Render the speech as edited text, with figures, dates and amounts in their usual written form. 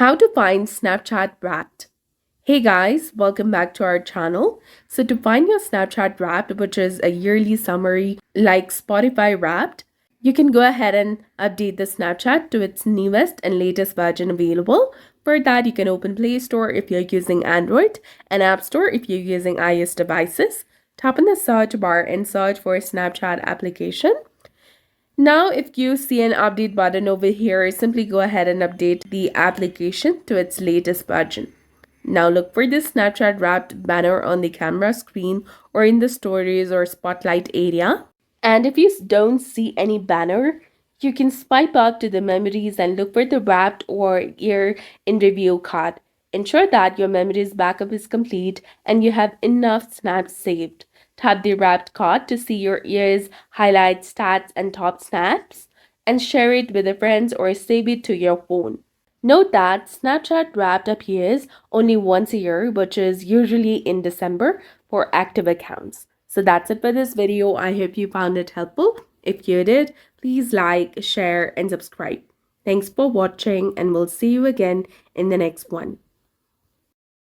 How to find Snapchat Wrapped. Hey guys, welcome back to our channel. So to find your Snapchat Wrapped, which is a yearly summary like Spotify Wrapped, you can go ahead and update the Snapchat to its newest and latest version available. For that, you can open Play Store if you're using Android and App Store if you're using iOS devices. Tap on the search bar and search for Snapchat application. Now, if you see an update button over here, simply go ahead and update the application to its latest version. Now look for the Snapchat Wrapped banner on the camera screen or in the stories or spotlight area. And if you don't see any banner, you can swipe up to the memories and look for the Wrapped or year in review card. Ensure that your memories backup is complete and you have enough snaps saved. Tap the Wrapped card to see your year's highlights, stats, and top snaps, and share it with your friends or save it to your phone. Note that Snapchat Wrapped appears only once a year, which is usually in December for active accounts. So that's it for this video. I hope you found it helpful. If you did, please like, share, and subscribe. Thanks for watching, and we'll see you again in the next one.